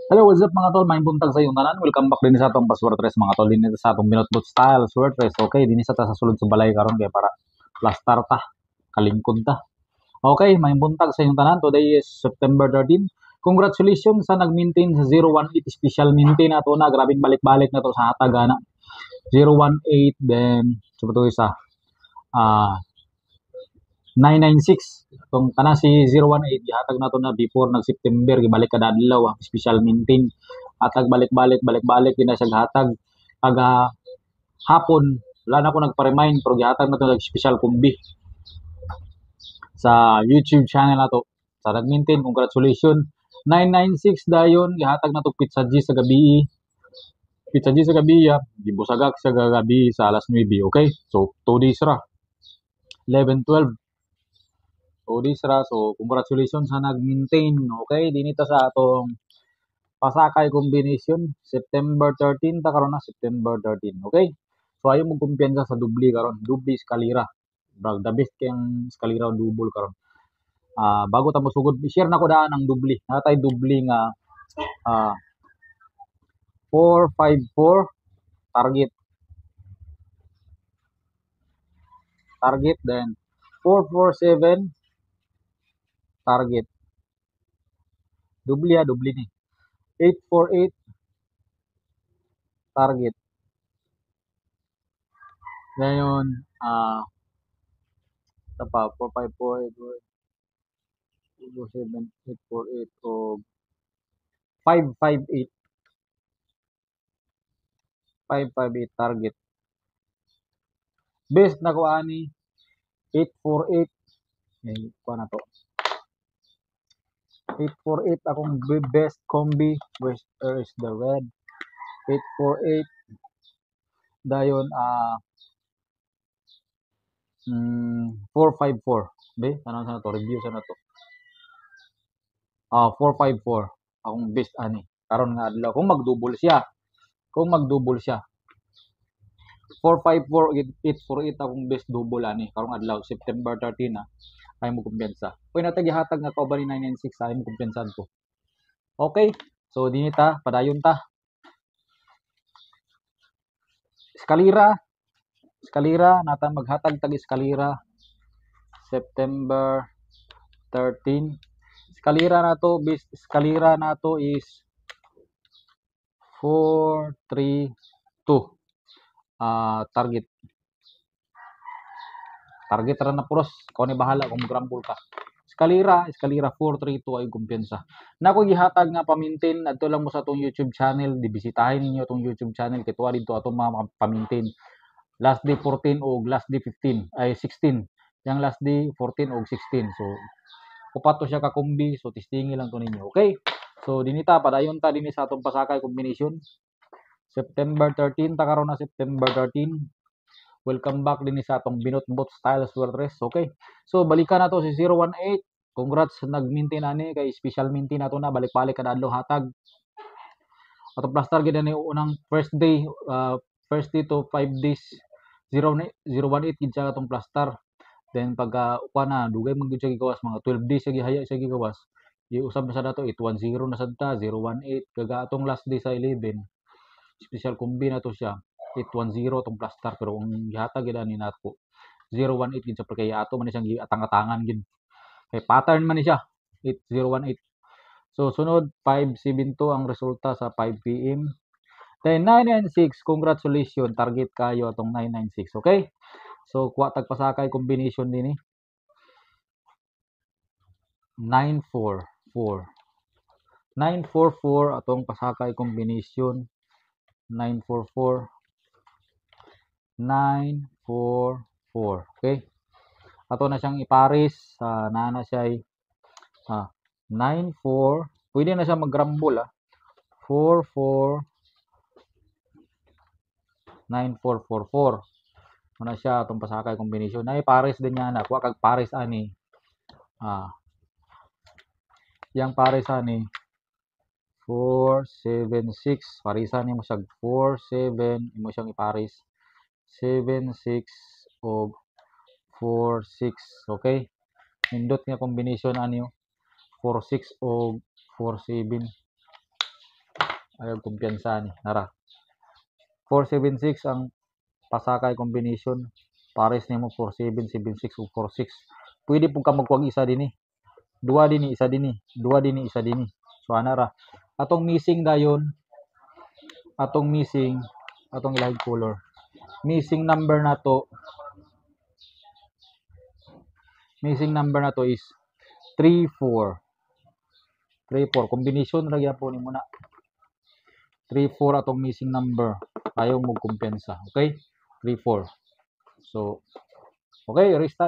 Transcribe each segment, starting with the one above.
Hello, what's up mga tol? May buntag sa iyong tanan. Welcome back din sa atong password tres mga tol. Din sa atong binotbot style sword tres. Okay, din sa ta sa sulod sa balay karon kay para plastar ta, kalingkod ta. Okay, may buntag sa iyong tanan. Today is September 13. Congratulations sa nag-maintain sa 018 special maintain ato na. Grabing balik-balik na to sa hatag ana. 018 then sa to isa. Ah 996 itong kana si 018 gihatag nato na before nag September gibalik kada adlaw special maintain hatag balik-balik din na siya hatag aga hapon wala na ako nagpa-remind pero gihatag na to nag special kumbi sa YouTube channel nato sa nag-maintain. Congratulations 996 dayon gihatag na to pizza G sa gabi. Pizza G sa gabi gibusagak sa gabi sa alas 9. Okay, so 2 days ra 11-12. So this ra, so congratulations sa nag-maintain. Okay, dinito sa atong pasakay combination September 13 ta karon na September 13. Okay? So ayo mo kumpiyansa sa dubli karon, dubli eskalera. Brag the best kay ang eskalera double karon. Bago ta mosugod, i-share na ko daan ang dubli. Natay dubli nga 454 target. Target then 447 target. Dubli ni. 848 target. Ngayon, ito pa, 454, 847, 848, o 558, 558 target. Best na ko ani, 848, yan, kuha na to. 848, akong best combi, where is the red? 848, dayon, 454. Be, ano sa to? Review sa na to. 454. Akong best ani. Karon nga adlaw. Kung magdouble siya. 454, 848 akong best double ani. Karong adlaw, September 13 na. Ay mo kumpiyansa. Kung natagihatag nga kauban ni 996 ay mo kumpiyansan ko. Okay. So dinita, padayon ta. Eskalira. Eskalira, nata maghatag tag eskalira. September 13. Eskalira nato, best eskalira nato is 432. Target. Target ra na puros. Kau ni bahala kung grambol ka. Eskalira 432 ay kumpiyansa. Nako gihatag nga pamintin adto lang mo sa tong YouTube channel, dibisitahin ninyo tong YouTube channel kay tuwa dito atong mga pamintin. Last day 14 o last day 15 ay 16. Yang last day 14 o 16. So upat to siya ka kumbi, so testingi lang to ninyo. Okay? So dinita padayon ta dinhi sa atong pasakay combination. September 13 ta karon na September 13. Welcome back din sa atong binotbot style swordress. Okay. So balikan na to si 018. Congrats nag-maintain ani kay special maintain nato na balik-balik kada adlaw hatag. Atong plaster gid ni unang first day to 5 days 018 gid siya atong plaster. Then pagka upa na dugay man gid siya gigawas mga 12 days siya gihaya siya gigawas. Iusab na sa dato 810 na sad ta 018 kaga atong last day sa 11. Special combi na to siya. 810 tong plaster pero ang gihatag gid ani nato 018 gid sa kay ato man siyang atang-atangan gid kay pattern man ni siya 8018. So sunod 572 ang resulta sa 5 PM. Then 996 congratulations target kayo atong 996. Okay, so kuha tag pasakay combination din ni 944 944 atong pasakay combination 944 944. Okay? Ato na siyang iparis sa nana siya ay 94. Pwede na siya mag-rumble 44 9444. Ano siya atong pasakay combination. Ay pares din niya na. Kuha kag pares ani. Yang pares ani 476. Parisan nimo siya 47 imo siyang ipares 76 o 46. Okay? Nindot nga combination ani 46 o 47. Ayaw kumpiyansa ni. Nara. 476 ang pasakay combination. Pares nimo 4776 o 46. Pwede po ka magkuwag isa din Dua din isa din Dua din isa din So anara. Atong missing dayon, atong missing, atong light color. Missing number na to is 3 4. 3 4 combination ra gyapon nimo na. 3 4 atong missing number. Ayaw mo kumpiyansa. Okay? 3 4. So okay, erista.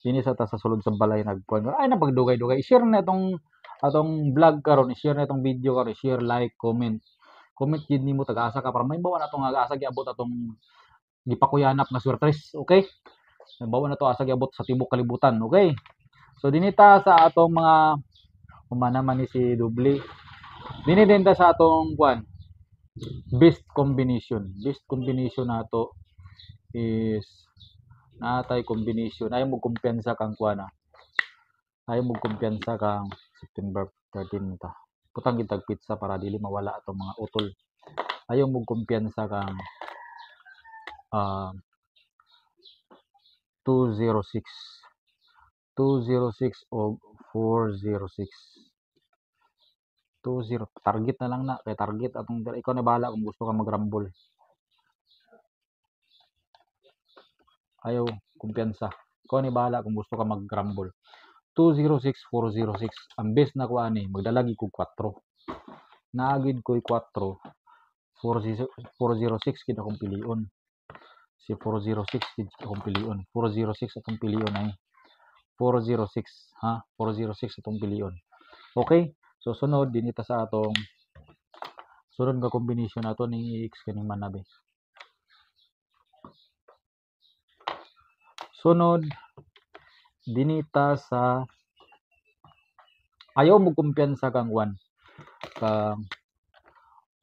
Dini sa ta sa sulod sa balay nagkuan. Ay napagdugay-dugay. I-share na atong vlog karon, i-share na itong video karon, share, like, comment. Comment gid nimo taga-asa ka para may bawa na tong asa giabot atong gipakuyanap nga surprise, okay? May bawa na to asa giabot sa tibok kalibutan, okay? So dinita sa atong mga humana man ni si Dubli. Dini din ta sa atong kuan. Best combination. Best combination nato is natay combination. Ayaw mo kumpiyansa kang kuana. Ayaw mo kumpiyansa kang September 13 ta. Putang gitag pizza para dili mawala atong mga utol. Ayaw mo kumpiyansa kang 206 o 406. 20 target na lang na kay target atong ikaw na bahala kung gusto ka mag-rumble. Ayaw kumpiyansa. Ikaw ni bahala kung gusto ka mag-rumble. 206 406 ang best na kuan ni magdalagi ko 4. Naagid ko 4. 406 kid akong pilion. Si 406 kid akong pilion. 406 atong pilion ay 406 ha 406 atong pilion. Okay? So sunod dinita sa atong sunod nga combination nato ni X kani manabe. Sunod dinita sa ayaw mo kumpiyansa kang 1 kang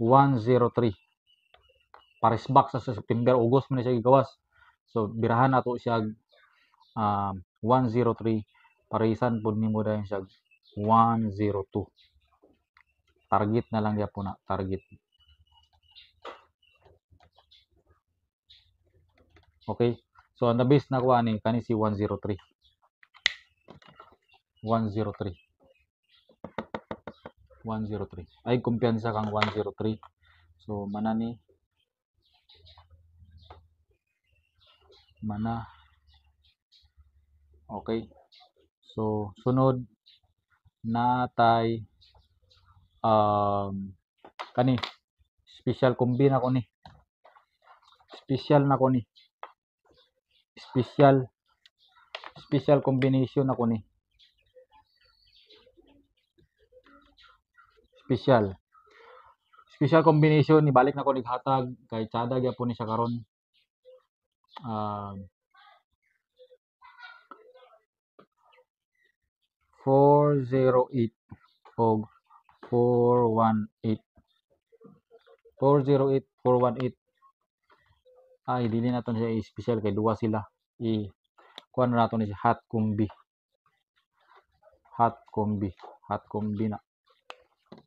103 pares back sa September August man siya gigawas. So birahan nato siya 103 parisan pud nimo dayon siya 102. Target na lang gyapon na target. Okay? So ang the best na kuha ni kani si 103. 103. Ay kumpiyansa kang 103. So mana okay. So sunod natay kani special combi na ko ni. Special combination ako ni. Special combination ni balik na ko nighatag kay tsada gyapon ni siya karon. 408 og 418. 408 ay dili naton siya i-special kay duwa sila. Kuan na naton siya hot combi na.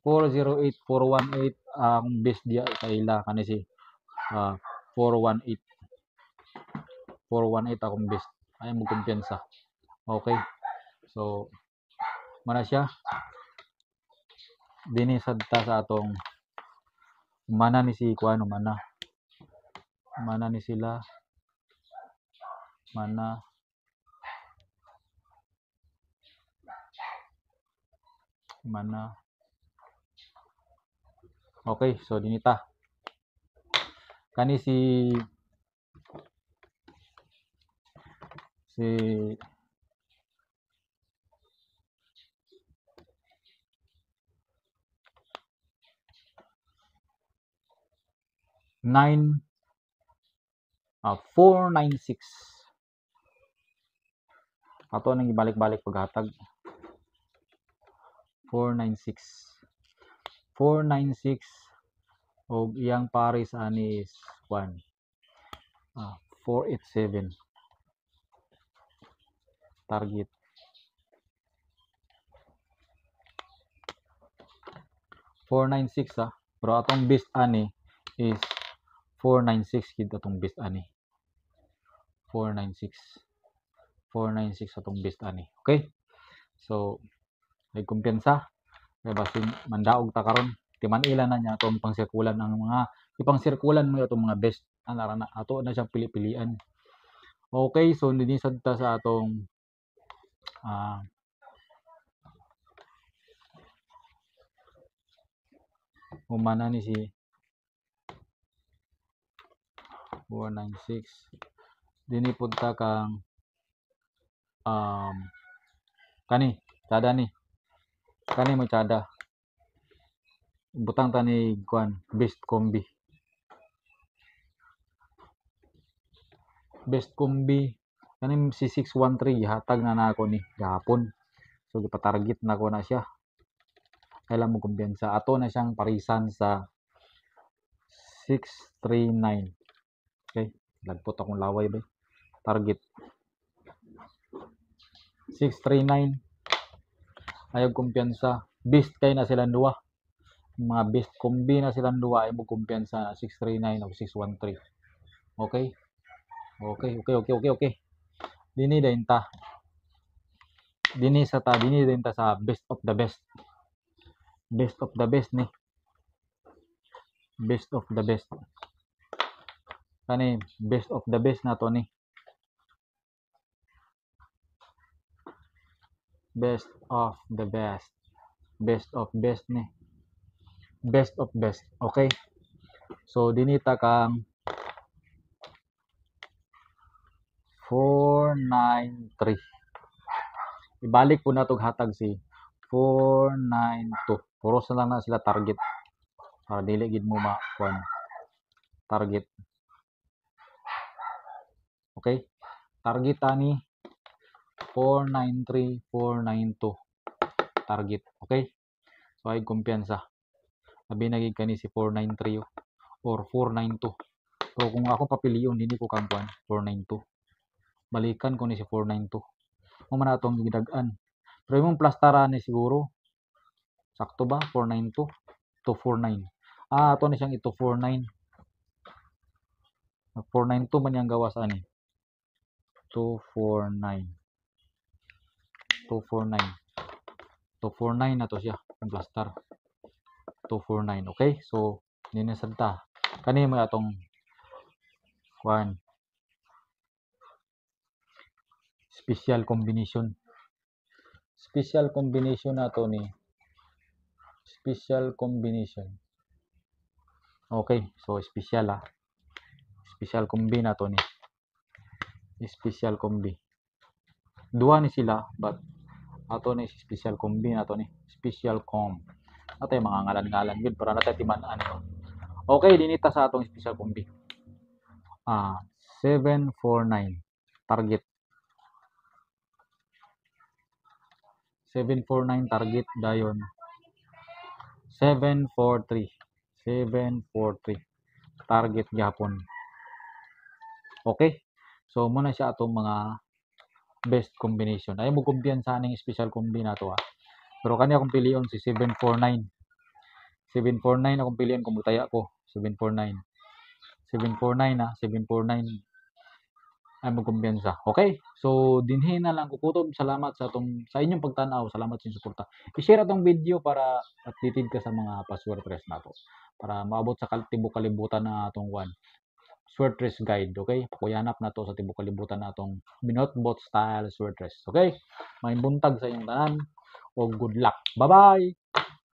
408 418 ang best dia sa ila kani si 418 akong best. Ay mo kumpiyansa. Okay. So mana siya dini sadta sa atong mana ni si kuano mana ni sila mana okay. So dinita kani si 496 ato nang ibalik-balik paghatag 496 og iyang pares ani is 487 target 496 ha. Pero atong best ani is 496 gid atong best ani. 496. 496 atong best ani. Okay? So, may kumpiyansa. Kaya basin mandaog ta karon. Timan ilan na niya atong pangsirkulan ang mga ipangsirkulan mo atong mga best anara na ato na siyang pili-pilian. Okay, so ninisad ta sa atong humana ni si 496. Dini punta kang kani tada ni. Kani mo tada. Butang ta ni kuan best combi. Best combi kaning si 613 gihatag na nako ni gahapon. So gipatarget na ko na siya. Kailan mo kumpiyansa. Ato na siyang parisan sa 639. Okay, lagpot akong laway ba. Target 639. Ayaw kumpiyansa. Best kay na silang duwa. Mga best combi na silang duwa ay mo kumpiyansa 639 o 613. Okay? Okay. Dini dinta sa best of the best. Best of the best ni. Best of the best. Kani best of the best na to ni. Best of the best. Best of best ni. Best of best. Okay? So dinita kang 493. Ibalik po na itong hatag si 492. Puros na lang na sila target. Para dili gid mo ma-kuan. Target. Okay? Target ani 493, 492. Target. Okay? So ay kumpiyansa. Sabi nagig kani si 493 or 492. So kung ako papiliyon hindi ko kang kuan 492. Balikan ko ni si 492. Mo man atong gidag-an. Pero imong plastara ni siguro. Sakto ba? 492 to 49. Ato ni siyang ito 49. 492 man yang gawas ani. 249. 249. 249 na to siya. Ang plastar. 249. Okay? So, ninisad ta. Kani mo atong kuan. Special combination. Special combination na to ni. Special combination. Okay. So, special ha. Special combi na to ni. Special combi. Dua ni sila. But, ato ni special combi na to ni. Special com. Ato yung mga ngalan-ngalan. Good. Para natin timanaan ito. Okay. Dinita sa atong special combi. 749. Target. 749 target dayon 743 target gyapon. Okay, so muna siya atong mga best combination. Ay mo kumpiyansa ning special combi na to pero kani akong piliyon si 749 akong piliyon kung mutaya ko 749 na 749 ay mo kumpiyansa. Okay? So dinhi na lang kukutob. Salamat sa inyong pagtanaw. Salamat sa inyong suporta. I-share atong video para updated ka sa mga pa-swordpress nato. Para maabot sa tibok kalibutan na atong swordpress guide. Okay? Pakuyanap na to sa tibok kalibutan na atong binotbot style swordpress. Okay? May buntag sa inyong tanan. O good luck. Bye-bye!